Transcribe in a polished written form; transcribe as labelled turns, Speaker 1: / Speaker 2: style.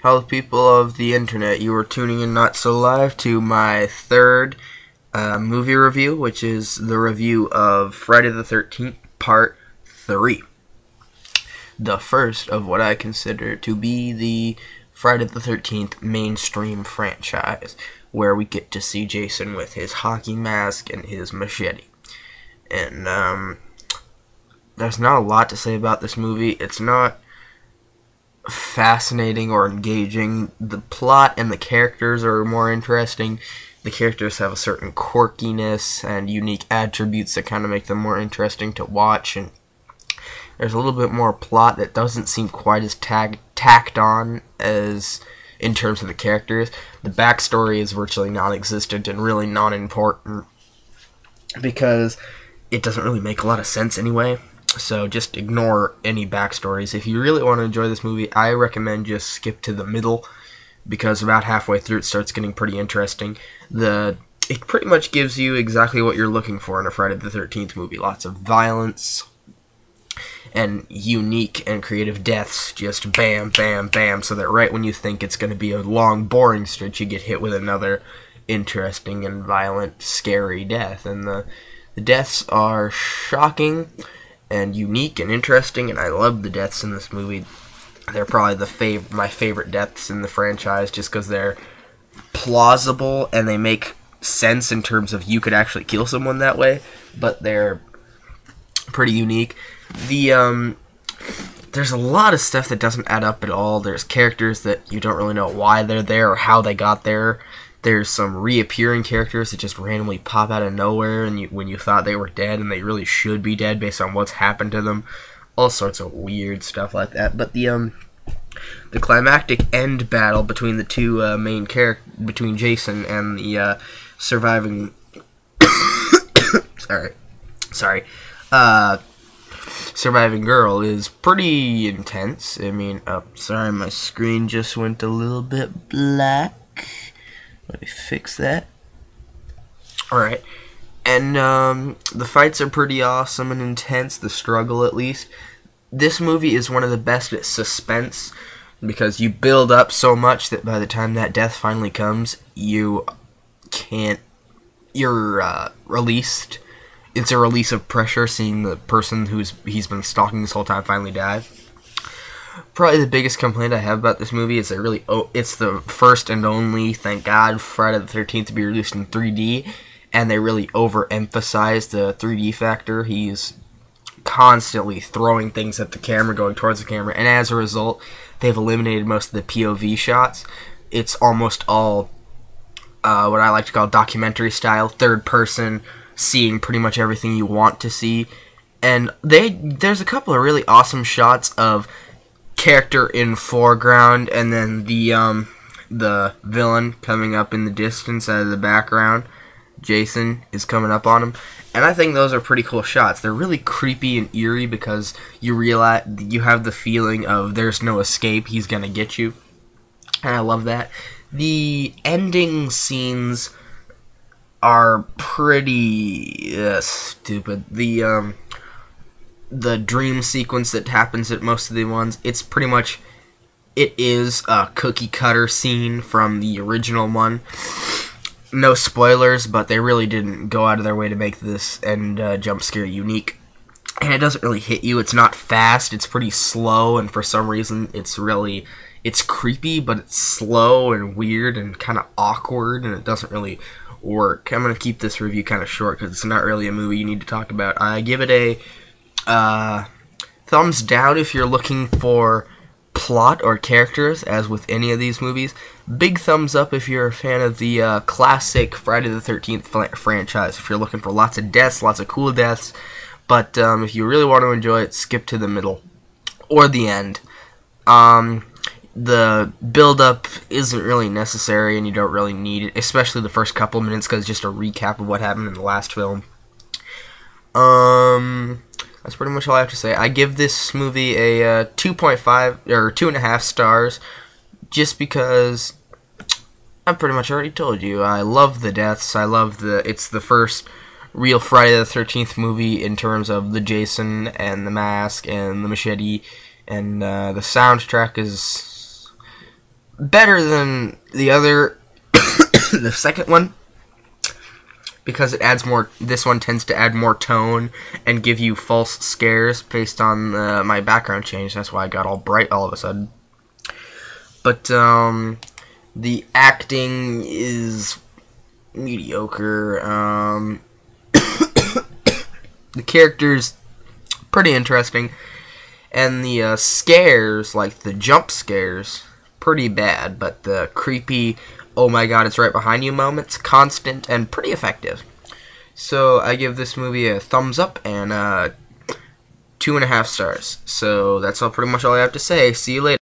Speaker 1: Hello, people of the internet. You are tuning in not so live to my third movie review, which is the review of Friday the 13th Part 3. The first of what I consider to be the Friday the 13th mainstream franchise, where we get to see Jason with his hockey mask and his machete. And there's not a lot to say about this movie. It's not fascinating or engaging. The plot and the characters are more interesting. The characters have a certain quirkiness and unique attributes that kind of make them more interesting to watch, and there's a little bit more plot that doesn't seem quite as tacked on as in terms of the characters. The backstory is virtually non-existent and really non-important because it doesn't really make a lot of sense anyway. So just ignore any backstories. If you really want to enjoy this movie, I recommend just skip to the middle, because about halfway through it starts getting pretty interesting. It pretty much gives you exactly what you're looking for in a Friday the 13th movie. Lots of violence and unique and creative deaths. Just bam, bam, bam, so that right when you think it's going to be a long, boring stretch, you get hit with another interesting and violent, scary death. And the deaths are shocking and unique and interesting, and I love the deaths in this movie. They're probably my favorite deaths in the franchise, just because they're plausible and they make sense in terms of you could actually kill someone that way, but they're pretty unique. There's a lot of stuff that doesn't add up at all. There's characters that you don't really know why they're there or how they got there. There's some reappearing characters that just randomly pop out of nowhere and when you thought they were dead and they really should be dead based on what's happened to them. All sorts of weird stuff like that. But the climactic end battle between the two main characters, between Jason and the surviving surviving girl is pretty intense. I mean, sorry, my screen just went a little bit black. Let me fix that. Alright. And the fights are pretty awesome and intense, the struggle at least. This movie is one of the best at suspense, because you build up so much that by the time that death finally comes, you're released. It's a release of pressure seeing the person he's been stalking this whole time finally die. Probably the biggest complaint I have about this movie is it's the first and only, thank God, Friday the 13th to be released in 3D, and they really overemphasize the 3D factor. He's constantly throwing things at the camera, going towards the camera, and as a result, they've eliminated most of the POV shots. It's almost all what I like to call documentary style, third person, seeing pretty much everything you want to see. And there's a couple of really awesome shots of character in foreground and then the villain coming up in the distance out of the background. Jason is coming up on him, and I think those are pretty cool shots. They're really creepy and eerie because you realize you have the feeling of there's no escape, he's gonna get you, and I love that. The ending scenes are pretty stupid. The dream sequence that happens at most of the ones, it is a cookie cutter scene from the original one. No spoilers, but they really didn't go out of their way to make this end jump scare unique. And it doesn't really hit you. It's not fast, it's pretty slow, and for some reason it's creepy, but it's slow and weird and kind of awkward, and it doesn't really work. I'm going to keep this review kind of short because it's not really a movie you need to talk about. I give it a thumbs down if you're looking for plot or characters, as with any of these movies. Big thumbs up if you're a fan of the classic Friday the 13th franchise, if you're looking for lots of deaths, lots of cool deaths. But if you really want to enjoy it, skip to the middle or the end. The build-up isn't really necessary, and you don't really need it, especially the first couple of minutes, because it's just a recap of what happened in the last film. That's pretty much all I have to say. I give this movie a 2.5 or 2.5 stars, just because I pretty much already told you. I love the deaths. It's the first real Friday the 13th movie in terms of the Jason and the mask and the machete, and the soundtrack is better than the other, the second one, because it adds more. This one tends to add more tone and give you false scares based on my background change. That's why I got all bright all of a sudden. But the acting is mediocre. The characters pretty interesting, and the scares, like the jump scares, pretty bad. But the creepy, oh my god, it's right behind you moments, constant and pretty effective. So I give this movie a thumbs up and 2.5 stars. So that's pretty much all I have to say. See you later.